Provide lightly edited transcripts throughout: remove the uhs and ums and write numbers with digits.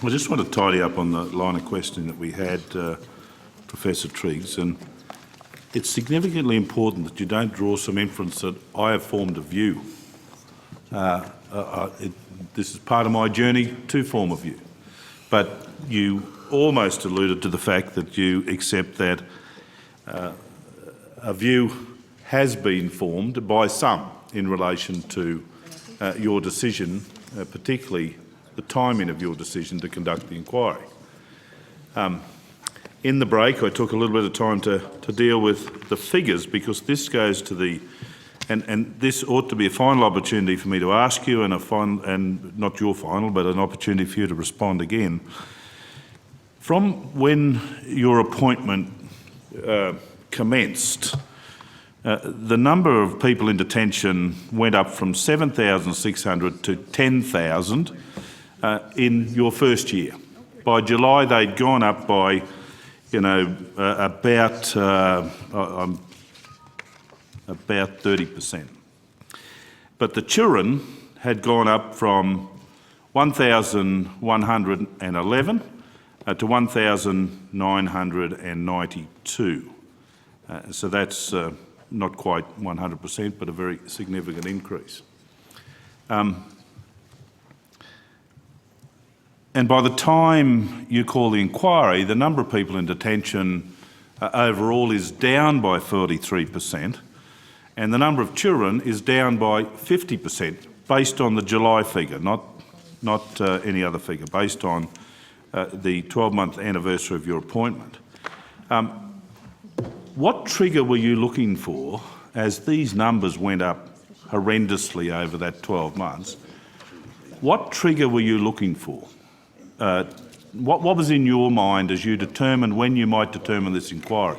I just want to tidy up on the line of questioning that we had, Professor Triggs, and it's significantly important that you don't draw some inference that I have formed a view. This is part of my journey to form a view. But you almost alluded to the fact that you accept that a view has been formed by some in relation to your decision, particularly the timing of your decision to conduct the inquiry. In the break, I took a little bit of time to deal with the figures, because this goes to the, and this ought to be a final opportunity for me to ask you, and not your final, but an opportunity for you to respond again. From when your appointment commenced, the number of people in detention went up from 7,600 to 10,000 in your first year. By July, they'd gone up by, about 30%. But the children had gone up from 1,111 to 1,992. So that's not quite 100%, but a very significant increase. And by the time you call the inquiry, the number of people in detention overall is down by 43%, and the number of children is down by 50%, based on the July figure, not any other figure, based on the 12-month anniversary of your appointment. What trigger were you looking for as these numbers went up horrendously over that 12 months? What trigger were you looking for? What was in your mind as you determined when you might determine this inquiry?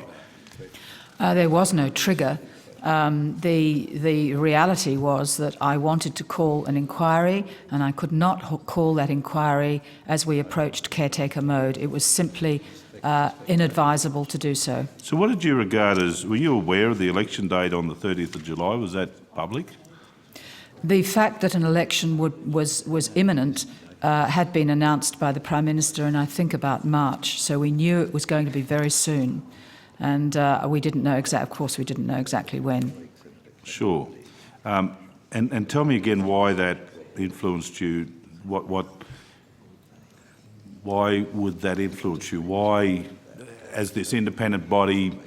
There was no trigger. The reality was that I wanted to call an inquiry, and I could not call that inquiry as we approached caretaker mode. It was simply inadvisable to do so. So what did you regard as, were you aware of the election date on the 30th of July? Was that public? The fact that an election was imminent had been announced by the Prime Minister in, I think, about March, so we knew it was going to be very soon, and we didn't know of course we didn't know exactly when. Sure. And tell me again why that influenced you. Why would that influence you? Why, as this independent body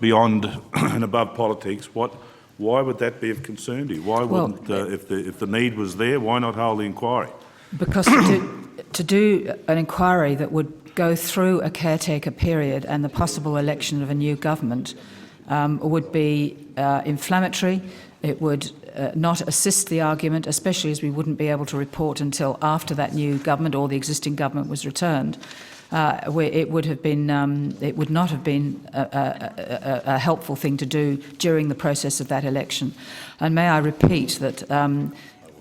beyond and above politics, why would that be of concern to you? Why wouldn't, if the need was there, why not hold the inquiry? Because to do an inquiry that would go through a caretaker period and the possible election of a new government would be inflammatory. It would not assist the argument, especially as we wouldn't be able to report until after that new government or the existing government was returned. It would not have been a helpful thing to do during the process of that election. And may I repeat that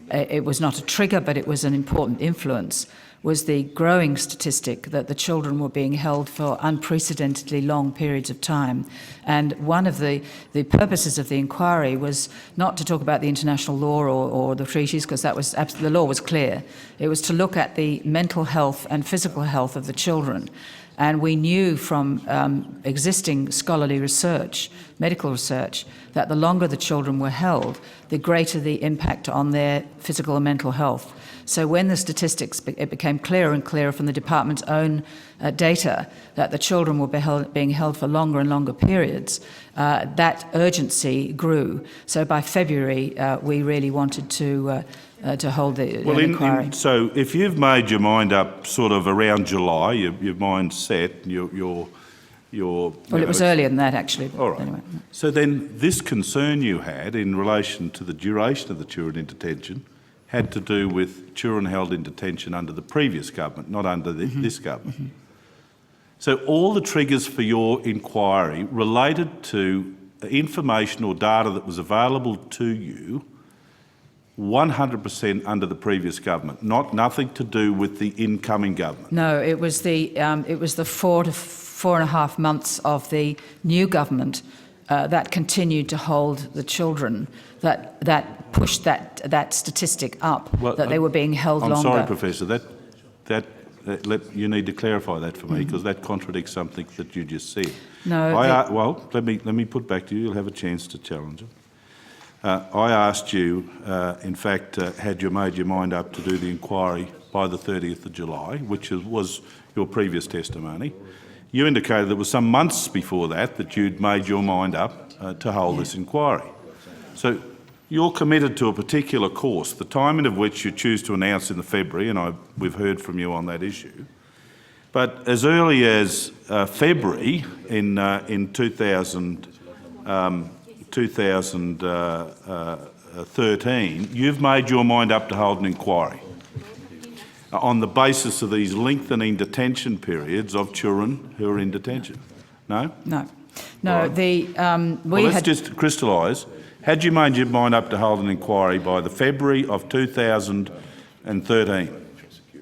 it was not a trigger, but it was an important influence, was the growing statistic that the children were being held for unprecedentedly long periods of time. And one of the purposes of the inquiry was not to talk about the international law or the treaties, because the law was clear. It was to look at the mental health and physical health of the children. And we knew from existing scholarly research, medical research, that the longer the children were held, the greater the impact on their physical and mental health. So when the statistics, it became clearer and clearer from the department's own data that the children were being held for longer and longer periods, that urgency grew. So by February, we really wanted to hold the inquiry. So if you've made your mind up sort of around July, your mind's set, well, it was earlier than that, actually. All right. Anyway. So then this concern you had in relation to the duration of the children in detention had to do with children held in detention under the previous government, not under this government. Mm-hmm. So all the triggers for your inquiry related to information or data that was available to you 100% under the previous government, nothing to do with the incoming government. No, it was the 4 to 4.5 months of the new government that continued to hold the children that pushed that statistic up, that they were being held longer. I'm sorry, Professor, that You need to clarify that for me, because that contradicts something that you just said. No. Well, let me put back to you. You'll have a chance to challenge it. I asked you, in fact, had you made your mind up to do the inquiry by the 30th of July, which was your previous testimony. You indicated it was some months before that you'd made your mind up to hold this inquiry. So you're committed to a particular course, the timing of which you choose to announce in the February, and we've heard from you on that issue. But as early as February in 2013, you've made your mind up to hold an inquiry on the basis of these lengthening detention periods of children who are in detention. No? No. No, right. Let's just crystallise. Had you made your mind up to hold an inquiry by the February of 2013,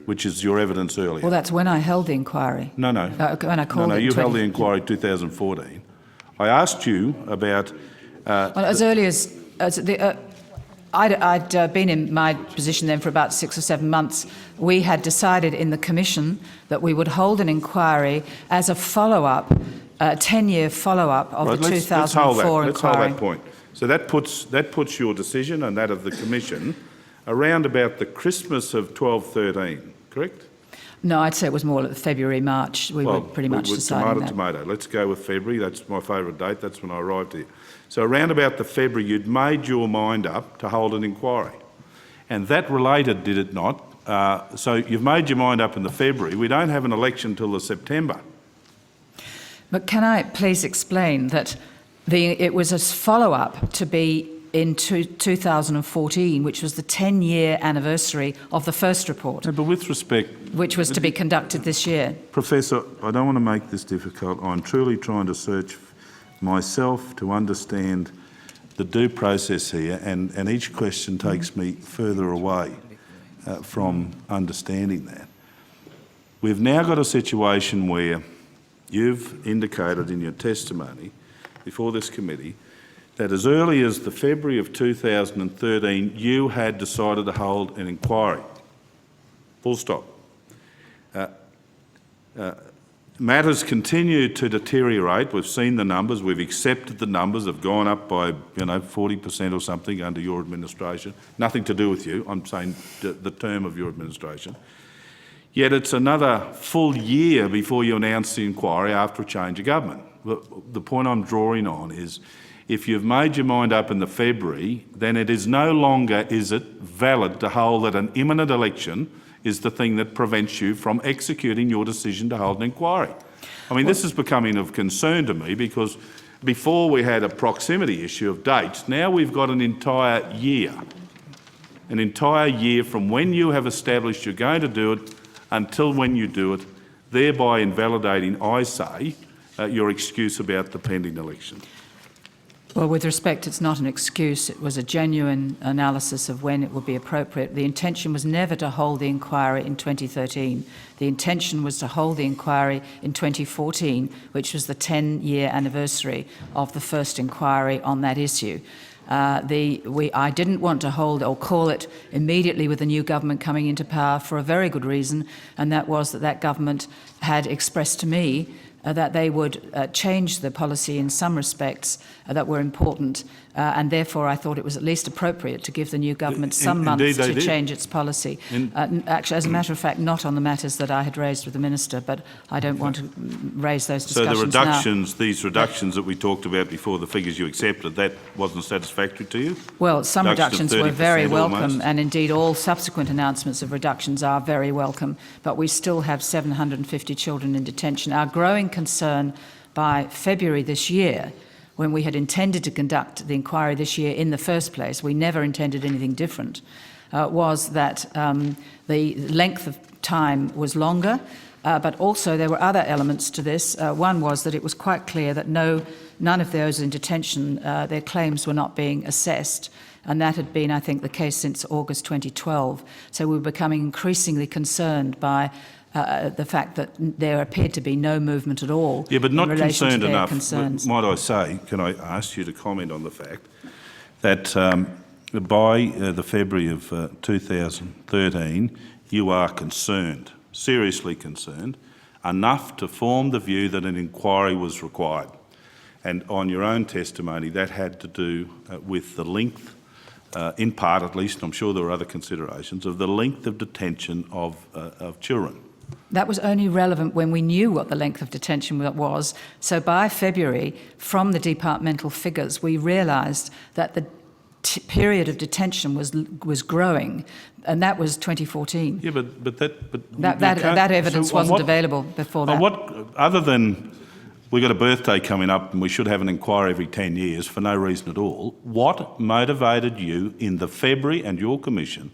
which is your evidence earlier? Well, that's when I held the inquiry. No. When I called it. No, you held the inquiry in 2014. I asked you about... well, as early as I'd been in my position then for about 6 or 7 months. We had decided in the Commission that we would hold an inquiry as a follow-up, a 10-year follow-up of the 2004 inquiry. Let's hold that point. So that puts your decision and that of the Commission around about the Christmas of 12-13, correct? No, I'd say it was more like February, March. We were pretty much deciding that. Tomato. Let's go with February. That's my favourite date. That's when I arrived here. So around about the February, you'd made your mind up to hold an inquiry. And that related, did it not? So you've made your mind up in the February. We don't have an election till the September. But can I please explain that it was a follow-up to be in 2014, which was the 10-year anniversary of the first report. No, but with respect... Which was to be conducted this year. Professor, I don't want to make this difficult. I'm truly trying to search myself to understand the due process here, and each question takes me further away from understanding that. We've now got a situation where you've indicated in your testimony before this committee that as early as the February of 2013, you had decided to hold an inquiry. Full stop. Matters continue to deteriorate. We've seen the numbers. We've accepted the numbers have gone up by 40% or something under your administration. Nothing to do with you. I'm saying the term of your administration. Yet it's another full year before you announce the inquiry after a change of government. The point I'm drawing on is if you've made your mind up in the February, then it is no longer valid to hold that an imminent election is the thing that prevents you from executing your decision to hold an inquiry. I mean, this is becoming of concern to me because before we had a proximity issue of dates, now we've got an entire year from when you have established you're going to do it until when you do it, thereby invalidating, I say, your excuse about the pending election. Well, with respect, it's not an excuse. It was a genuine analysis of when it would be appropriate. The intention was never to hold the inquiry in 2013. The intention was to hold the inquiry in 2014, which was the 10-year anniversary of the first inquiry on that issue. I didn't want to hold or call it immediately with the new government coming into power for a very good reason, and that was that government had expressed to me that they would change the policy in some respects that were important, and therefore I thought it was at least appropriate to give the new government some months to change its policy. Actually, as a matter of fact, not on the matters that I had raised with the Minister, but I don't want to raise those discussions now. So the reductions, these reductions that we talked about before, the figures you accepted, that wasn't satisfactory to you? Well, some reductions were very welcome, almost. And indeed all subsequent announcements of reductions are very welcome, but we still have 750 children in detention. Our growing concern by February this year, when we had intended to conduct the inquiry this year in the first place, we never intended anything different, was that the length of time was longer, but also there were other elements to this. One was that it was quite clear that none of those in detention, their claims were not being assessed, and that had been, I think, the case since August 2012. So we were becoming increasingly concerned by the fact that there appeared to be no movement at all. Yeah, but not in relation concerned to their enough. Concerns. Might I say, can I ask you to comment on the fact that by the February of 2013, you are concerned. seriously concerned, enough to form the view that an inquiry was required. And on your own testimony, that had to do with the length, in part at least, I'm sure there were other considerations, of the length of detention of children. That was only relevant when we knew what the length of detention was. So by February, from the departmental figures, we realised that the period of detention was growing, and that was 2014. Yeah, but that evidence wasn't available before that. Other than we've got a birthday coming up and we should have an inquiry every 10 years for no reason at all, what motivated you in the February, and your commission,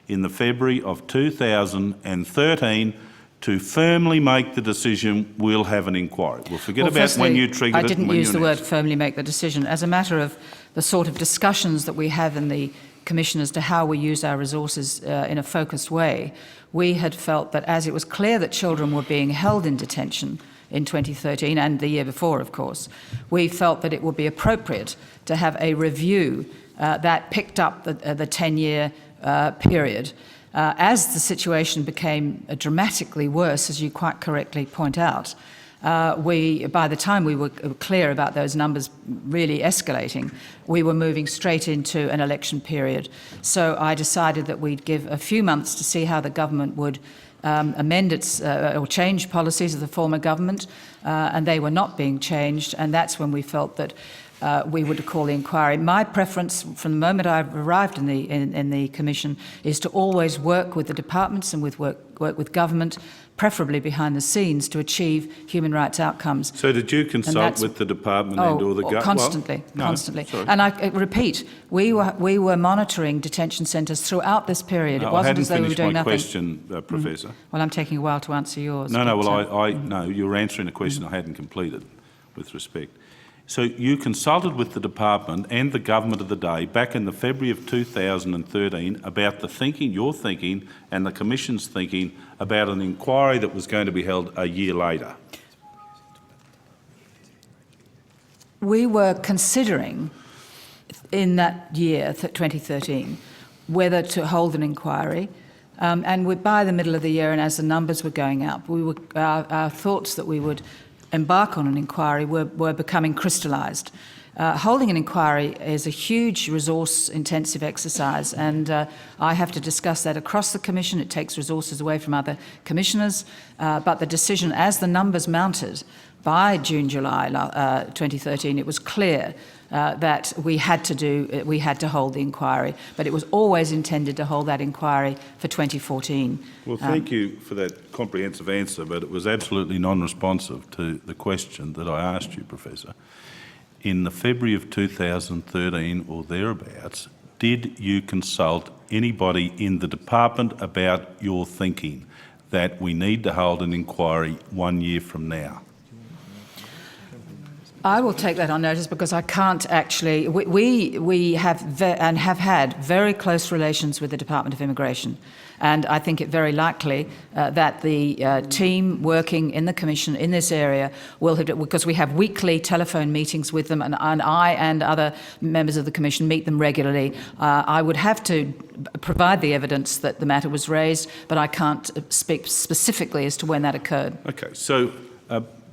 in the February of 2013 to firmly make the decision we'll have an inquiry? We'll forget about firstly, when you triggered it. I didn't use the word firmly make the decision. As a matter of the sort of discussions that we have in the Commission as to how we use our resources in a focused way, we had felt that as it was clear that children were being held in detention in 2013 and the year before, of course, we felt that it would be appropriate to have a review that picked up the 10-year period. As the situation became dramatically worse, as you quite correctly point out, by the time we were clear about those numbers really escalating, we were moving straight into an election period. So I decided that we'd give a few months to see how the government would amend its or change policies of the former government, and they were not being changed, and that's when we felt that we would call the inquiry. My preference from the moment I arrived in the Commission is to always work with the departments and work with government, preferably behind the scenes, to achieve human rights outcomes. So did you consult with the department or the government? Constantly, well, constantly. No, and I repeat, we were monitoring detention centres throughout this period. It wasn't as though we were doing nothing. I hadn't finished my question, Professor. Well, I'm taking a while to answer yours. No, you were answering a question I hadn't completed, with respect. So you consulted with the department and the government of the day back in the February of 2013 about the thinking, your thinking, and the Commission's thinking about an inquiry that was going to be held a year later. We were considering in that year, 2013, whether to hold an inquiry. And by the middle of the year, and as the numbers were going up, our thoughts that we would embark on an inquiry were becoming crystallised. Holding an inquiry is a huge resource-intensive exercise, and I have to discuss that across the Commission. It takes resources away from other commissioners, but the decision, as the numbers mounted by June, July 2013, it was clear that we had to hold the inquiry, but it was always intended to hold that inquiry for 2014. Well, thank you for that comprehensive answer, but it was absolutely non-responsive to the question that I asked you, Professor. In the February of 2013 or thereabouts, did you consult anybody in the department about your thinking that we need to hold an inquiry 1 year from now? I will take that on notice because I can't actually. We have and have had very close relations with the Department of Immigration, and I think it very likely that the team working in the Commission in this area will have, because we have weekly telephone meetings with them, and I and other members of the Commission meet them regularly. I would have to provide the evidence that the matter was raised, but I can't speak specifically as to when that occurred. Okay, so.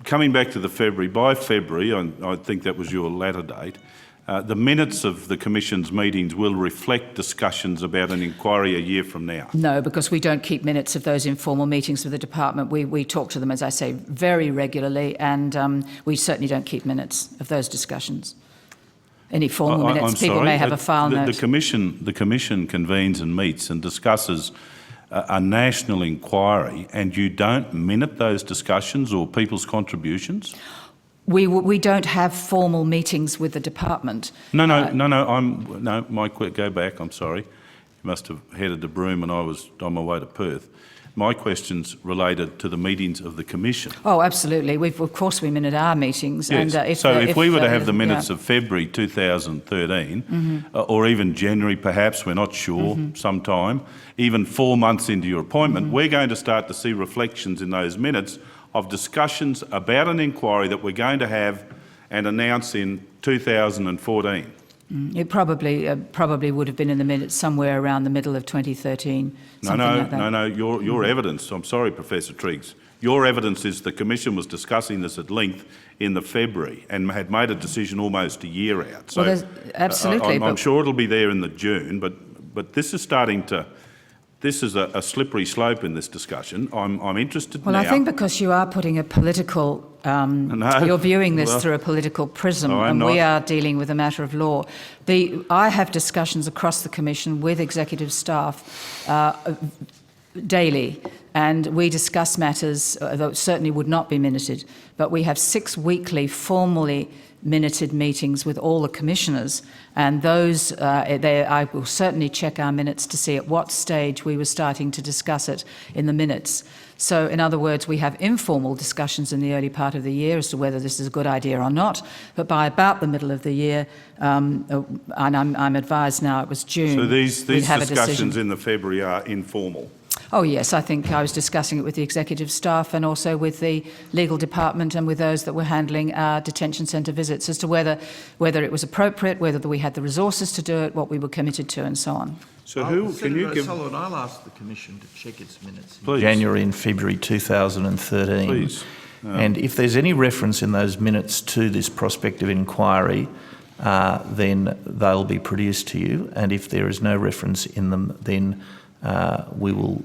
Coming back to the February, by February, I think that was your latter date, the minutes of the Commission's meetings will reflect discussions about an inquiry a year from now. No, because we don't keep minutes of those informal meetings with the department. We talk to them, as I say, very regularly, and we certainly don't keep minutes of those discussions. Any formal minutes, people may have a file note. The Commission convenes and meets and discusses a national inquiry, and you don't minute those discussions or people's contributions? We don't have formal meetings with the department. No, Mike, go back, I'm sorry. You must have headed to Broome and I was on my way to Perth. My questions related to the meetings of the Commission. Oh, absolutely. Of course we minute our meetings. Yes. And if we were to have the minutes of February 2013, or even January perhaps, we're not sure, sometime, even 4 months into your appointment, we're going to start to see reflections in those minutes of discussions about an inquiry that we're going to have and announce in 2014. It probably would have been in the minutes somewhere around the middle of 2013. No. Your evidence. I'm sorry, Professor Triggs. Your evidence is the Commission was discussing this at length in the February and had made a decision almost a year out. So well, absolutely. I'm sure it'll be there in the June, but this is starting to. This is a slippery slope in this discussion. I'm interested now. Well, I think because you are putting a political, you're viewing this through a political prism, and we are dealing with a matter of law. I have discussions across the Commission with executive staff daily, and we discuss matters that certainly would not be minuted, but we have 6 weekly formally minuted meetings with all the commissioners, and those I will certainly check our minutes to see at what stage we were starting to discuss it in the minutes. So in other words, we have informal discussions in the early part of the year as to whether this is a good idea or not, but by about the middle of the year, and I'm advised now it was June. So these discussions decision. in the February are informal? Oh yes, I think I was discussing it with the executive staff and also with the legal department and with those that were handling our detention centre visits as to whether it was appropriate, whether we had the resources to do it, what we were committed to and so on. So can you give... O'Sullivan, I'll ask the Commission to check its minutes Please. January and February 2013. Please. And if there's any reference in those minutes to this prospective inquiry, then they'll be produced to you. And if there is no reference in them, then we will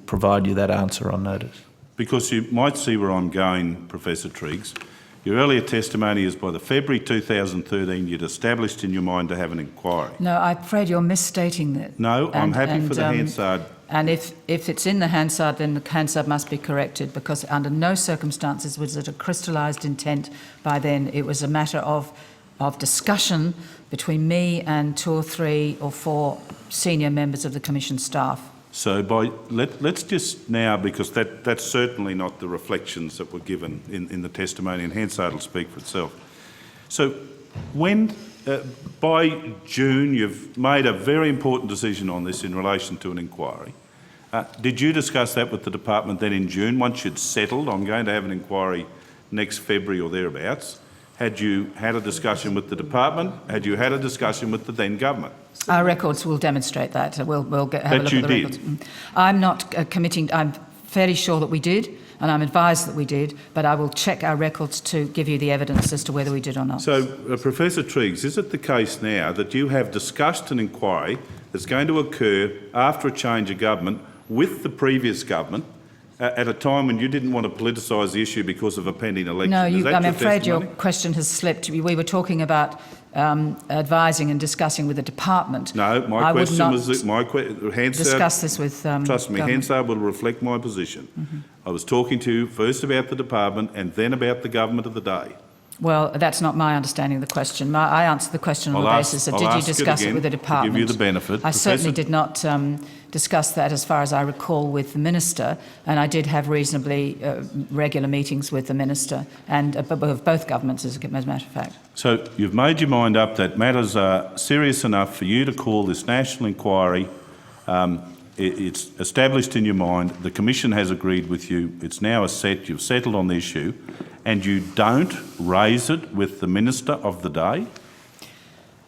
provide you that answer on notice. Because you might see where I'm going, Professor Triggs. Your earlier testimony is by the February 2013 you'd established in your mind to have an inquiry. No, I'm afraid you're misstating that. No, I'm happy for the Hansard. And if it's in the Hansard, then the Hansard must be corrected, because under no circumstances was it a crystallised intent by then. It was a matter of discussion between me and 2 or 3 or 4 senior members of the Commission staff. So let's just now, because that's certainly not the reflections that were given in the testimony, and Hansard will speak for itself. So when, by June, you've made a very important decision on this in relation to an inquiry. Did you discuss that with the department then in June, once you'd settled, I'm going to have an inquiry next February or thereabouts? Had you had a discussion with the department? Had you had a discussion with the then government? Our records will demonstrate that. We'll have a look at the records. I'm not committing. I'm fairly sure that we did, and I'm advised that we did, but I will check our records to give you the evidence as to whether we did or not. So, Professor Triggs, is it the case now that you have discussed an inquiry that's going to occur after a change of government with the previous government at a time when you didn't want to politicise the issue because of a pending election? No, I'm afraid your question has slipped. We were talking about advising and discussing with the department. No, my question was that Hansard... discuss this with Trust me, government. Hansard will reflect my position. I was talking to you first about the department and then about the government of the day. Well, that's not my understanding of the question. I answered the question on the basis of did you discuss it with the department? To give you the benefit. I certainly did not discuss that, as far as I recall, with the Minister, and I did have reasonably regular meetings with the Minister and of both governments, as a matter of fact. So you've made your mind up that matters are serious enough for you to call this national inquiry. It's established in your mind. The Commission has agreed with you. It's now a set. You've settled on the issue. And you don't raise it with the Minister of the day?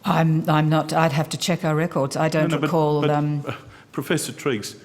I'm not. I'd have to check our records. I don't recall... Professor Triggs,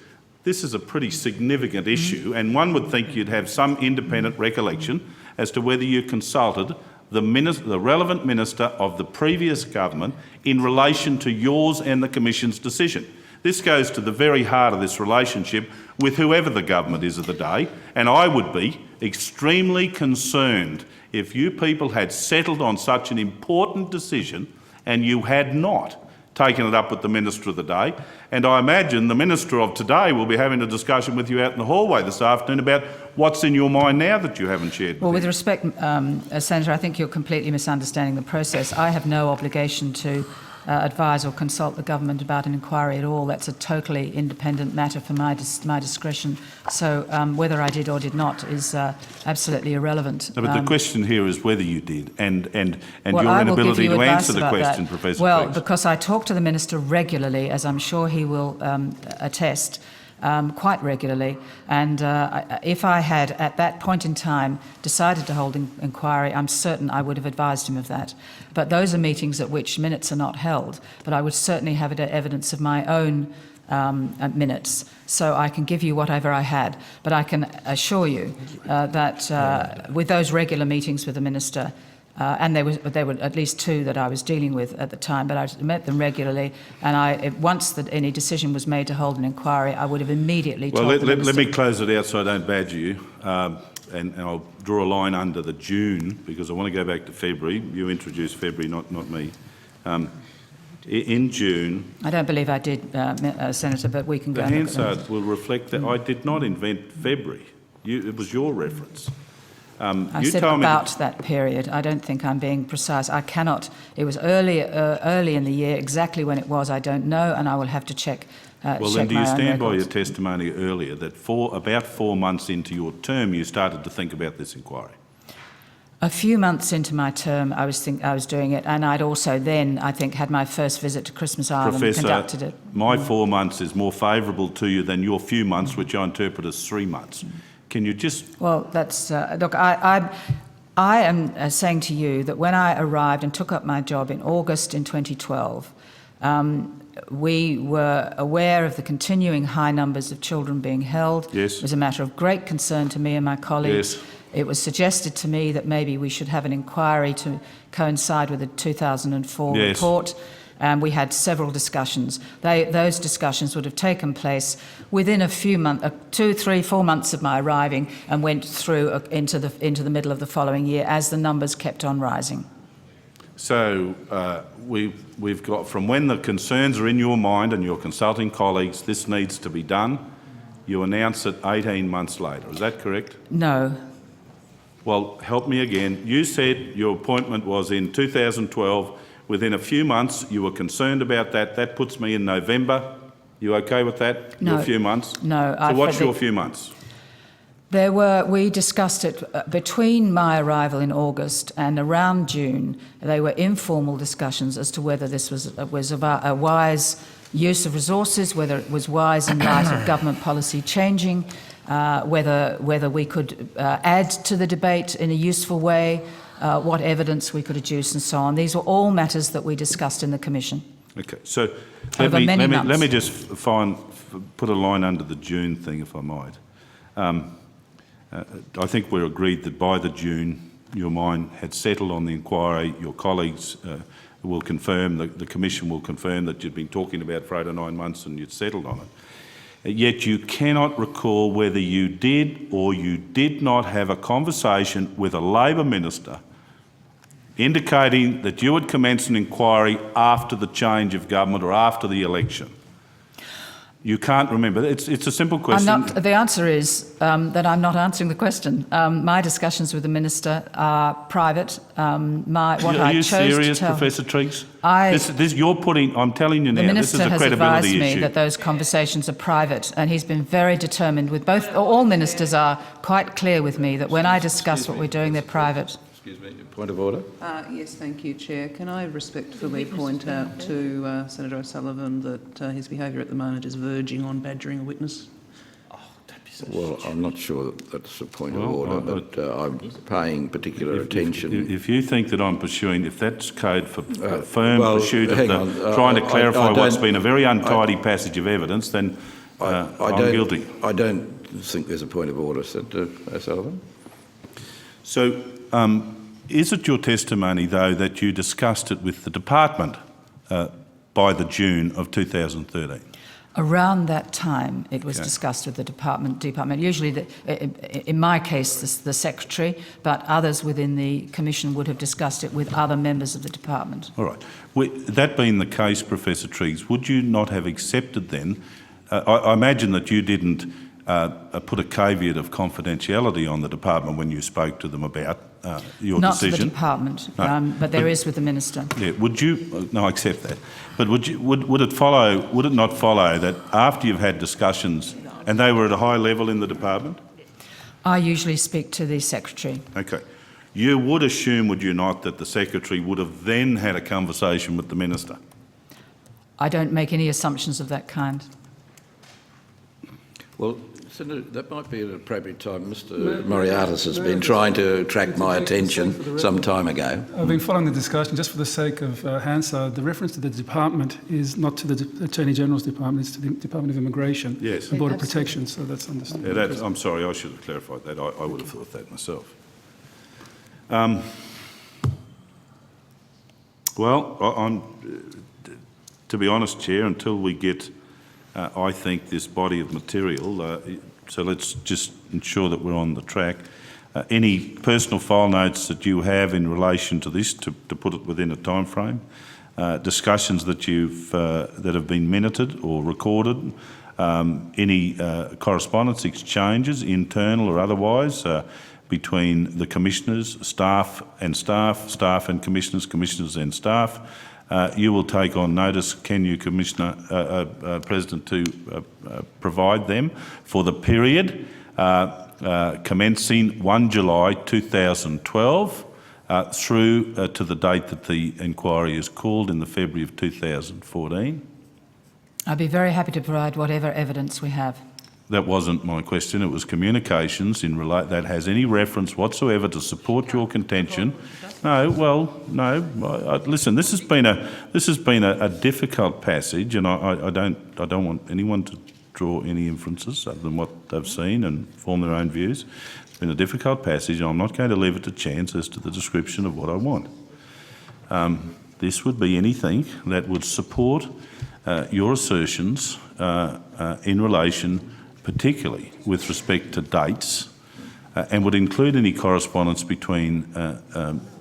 this is a pretty significant issue, and one would think you'd have some independent recollection as to whether you consulted the relevant minister of the previous government in relation to yours and the Commission's decision. This goes to the very heart of this relationship with whoever the government is of the day, and I would be extremely concerned if you people had settled on such an important decision and you had not taken it up with the Minister of the day. And I imagine the Minister of today will be having a discussion with you out in the hallway this afternoon about what's in your mind now that you haven't shared. Well, with respect, Senator, I think you're completely misunderstanding the process. I have no obligation to advise or consult the government about an inquiry at all. That's a totally independent matter for my discretion. So whether I did or did not is absolutely irrelevant. No, but the question here is whether you did, and your inability to answer the question, Professor Well, Triggs. because I talk to the Minister regularly, as I'm sure he will attest, quite regularly. And if I had, at that point in time, decided to hold an inquiry, I'm certain I would have advised him of that. But those are meetings at which minutes are not held. But I would certainly have evidence of my own minutes, so I can give you whatever I had. But I can assure you that with those regular meetings with the Minister, and there were at least 2 that I was dealing with at the time, but I met them regularly, and once any decision was made to hold an inquiry, I would have immediately told the Minister. Let me close it out so I don't badger you, and I'll draw a line under the June, because I want to go back to February. You introduced February, not me. In June... I don't believe I did, Senator, but we can go... The Hansard will reflect that I did not invent February. It was your reference. I said about that period. I don't think I'm being precise. I cannot... It was early in the year. Exactly when it was, I don't know, and I will have to check Well, then do you stand by your testimony earlier that about 4 months into your term you started to think about this inquiry? A few months into my term, I was doing it, and I'd also then, I think, had my first visit to Christmas Island and conducted it. My 4 months is more favourable to you than your few months, which I interpret as 3 months. Can you just... Well, that's... look, I am saying to you that when I arrived and took up my job in August in 2012, we were aware of the continuing high numbers of children being held. Yes. It was a matter of great concern to me and my colleagues. Yes. It was suggested to me that maybe we should have an inquiry to coincide with the 2004 yes. report, and we had several discussions. Those discussions would have taken place within a few months, 2, 3, 4 months of my arriving, and went through into the middle of the following year as the numbers kept on rising. So we've got from when the concerns are in your mind and your consulting colleagues, this needs to be done, you announce it 18 months later. Is that correct? No. Well, help me again. You said your appointment was in 2012. Within a few months, you were concerned about that. That puts me in November. You okay with that? No. Your few months? No. So what's your few months? We discussed it between my arrival in August and around June. They were informal discussions as to whether this was a wise use of resources, whether it was wise in light of government policy changing, whether we could add to the debate in a useful way, what evidence we could adduce and so on. These were all matters that we discussed in the Commission. Okay, so let me just put a line under the June thing, if I might. I think we're agreed that by the June your mind had settled on the inquiry. Your colleagues will confirm, the Commission will confirm that you'd been talking about for 8 or 9 months and you'd settled on it. Yet you cannot recall whether you did or you did not have a conversation with a Labor minister indicating that you would commence an inquiry after the change of government or after the election. You can't remember. It's a simple question. The answer is that I'm not answering the question. My discussions with the Minister are private. Are you serious, Professor Triggs? I'm telling you now, this is a credibility issue. The Minister has advised me that those conversations are private, and he's been very determined with both. All ministers are quite clear with me that when I discuss what we're doing, they're private. Excuse me, point of order. Yes, thank you, Chair. Can I respectfully point out to Senator O'Sullivan that his behaviour at the moment is verging on badgering a witness? Well, I'm not sure that that's a point of order, but I'm paying particular attention. If you think that I'm pursuing, if that's code for firm pursuit of trying to clarify what's been a very untidy passage of evidence, then I'm guilty. I don't think there's a point of order, Senator O'Sullivan. So, is it your testimony, though, that you discussed it with the department by the June of 2013? Around that time, it was discussed with the department. Usually, in my case, the secretary, but others within the Commission would have discussed it with other members of the department. All right. That being the case, Professor Triggs, would you not have accepted then? I imagine that you didn't put a caveat of confidentiality on the department when you spoke to them about your decision. Not to the department, no. But there is with the Minister. Yeah. Would you? No, I accept that. But would it not follow that after you've had discussions and they were at a high level in the department? I usually speak to the secretary. Okay. You would assume, would you not, that the secretary would have then had a conversation with the Minister? I don't make any assumptions of that kind. Well, Senator, that might be at an appropriate time. Mr Moriartis has been trying to attract my attention some time ago. I've been following the discussion. Just for the sake of Hansard, the reference to the department is not to the Attorney General's department, it's to the Department of Immigration and Border Protection, so that's understood. Yeah, I'm sorry, I should have clarified that. I would have thought that myself. To be honest, Chair, until we get, I think, this body of material, so let's just ensure that we're on the track. Any personal file notes that you have in relation to this, to put it within a time frame, discussions that that have been minuted or recorded, any correspondence exchanges, internal or otherwise, between the commissioners, staff and commissioners, commissioners and staff. You will take on notice, can you, Commissioner, President, to provide them for the period commencing 1 July 2012 through to the date that the inquiry is called in the February of 2014? I'd be very happy to provide whatever evidence we have. That wasn't my question. It was communications that has any reference whatsoever to support your contention. No. Listen, this has been a difficult passage, and I don't want anyone to draw any inferences other than what they've seen and form their own views. It's been a difficult passage, and I'm not going to leave it to chance as to the description of what I want. This would be anything that would support your assertions in relation, particularly with respect to dates, and would include any correspondence between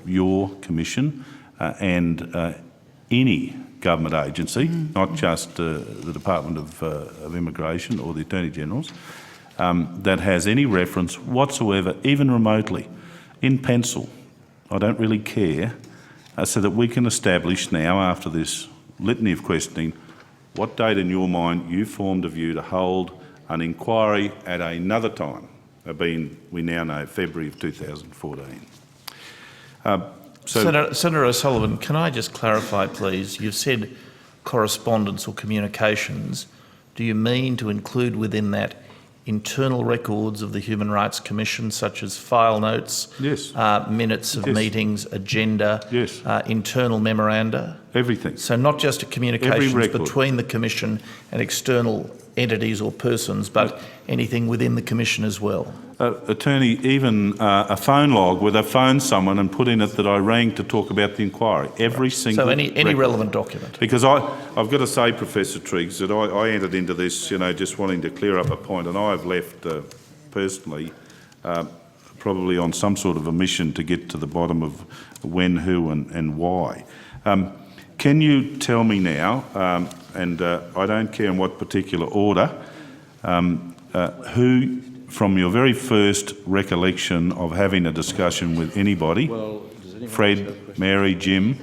your commission and any government agency, not just the Department of Immigration or the Attorney General's, that has any reference whatsoever, even remotely, in pencil. I don't really care, so that we can establish now, after this litany of questioning, what date in your mind you formed a view to hold an inquiry at another time, being, we now know, February of 2014. Senator O'Sullivan, can I just clarify, please? You've said correspondence or communications. Do you mean to include within that internal records of the Human Rights Commission, such as file notes, yes, minutes of yes, meetings, agenda, yes, internal memoranda? Everything. So not just a communications between the Commission and external entities or persons, but anything within the Commission as well? Attorney, even a phone log where they phoned someone and put in it that I rang to talk about the inquiry. Every single So any relevant document? Because I've got to say, Professor Triggs, that I entered into this, just wanting to clear up a point, and I have left personally probably on some sort of a mission to get to the bottom of when, who and why. Can you tell me now, and I don't care in what particular order, who, from your very first recollection of having a discussion with anybody, Fred, Mary, Jim,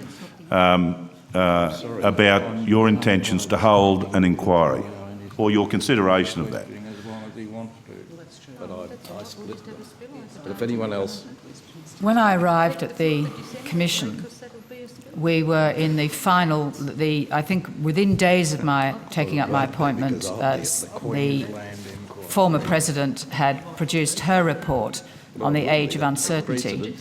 about your intentions to hold an inquiry, or your consideration of that? But if anyone else... When I arrived at the Commission, we were in the final, I think within days of my taking up my appointment, the former President had produced her report on the age of uncertainty.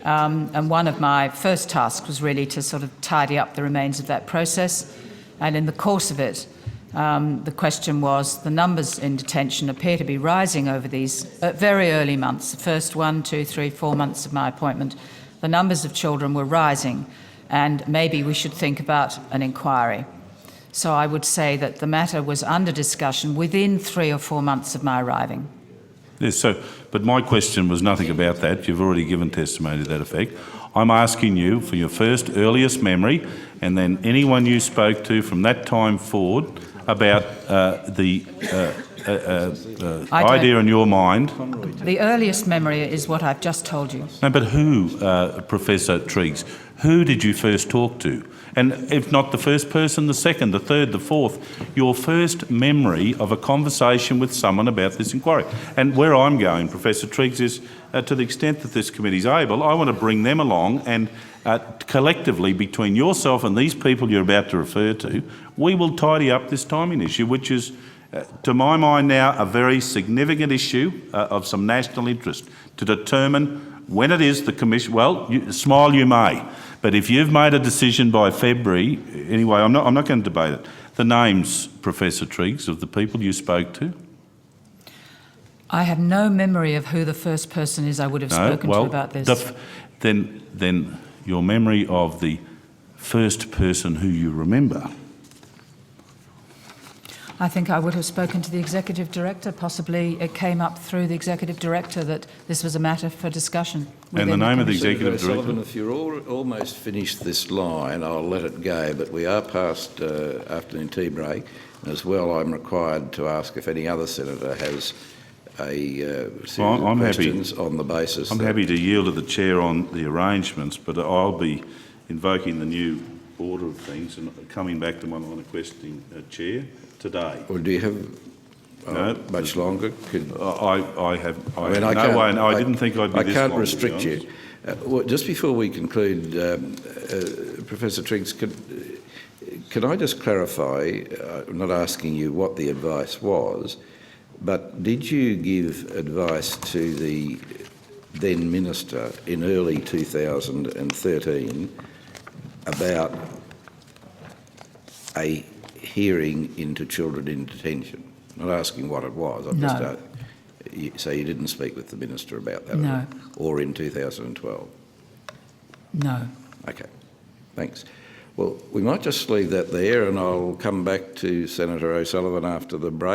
And one of my first tasks was really to sort of tidy up the remains of that process. And in the course of it, the question was, the numbers in detention appear to be rising over these very early months, the first 1, 2, 3, 4 months of my appointment. The numbers of children were rising, and maybe we should think about an inquiry. So I would say that the matter was under discussion within 3 or 4 months of my arriving. Yes, but my question was nothing about that. You've already given testimony to that effect. I'm asking you for your first earliest memory, and then anyone you spoke to from that time forward, about the idea in your mind. The earliest memory is what I've just told you. No, but who, Professor Triggs, who did you first talk to? And if not the first person, the second, the third, the fourth, your first memory of a conversation with someone about this inquiry. And where I'm going, Professor Triggs, is to the extent that this committee is able, I want to bring them along and collectively, between yourself and these people you're about to refer to, we will tidy up this timing issue, which is to my mind now, a very significant issue of some national interest to determine when it is the Commission. Well, smile you may, but if you've made a decision by February, anyway, I'm not going to debate it. The names, Professor Triggs, of the people you spoke to? I have no memory of who the first person is I would have spoken to about this. Then your memory of the first person who you remember? I think I would have spoken to the Executive Director. Possibly it came up through the Executive Director that this was a matter for discussion. And the name of the Executive Senator Director? O'Sullivan, if you're almost finished this line, I'll let it go, but we are past afternoon tea break. And as well, I'm required to ask if any other senator has a series of questions on the basis. I'm happy to yield to the chair on the arrangements, but I'll be invoking the new order of things and coming back to my line of questioning, Chair, today. Well, do you have much longer? I didn't think I'd be this long. I can't restrict you. Well, just before we conclude, Professor Triggs, can I just clarify, I'm not asking you what the advice was, but did you give advice to the then Minister in early 2013 about a hearing into children in detention? I'm not asking what it was. I'm No. So you didn't speak with the Minister about that? No. Or in 2012? No. Okay, thanks. Well, we might just leave that there and I'll come back to Senator O'Sullivan after the break.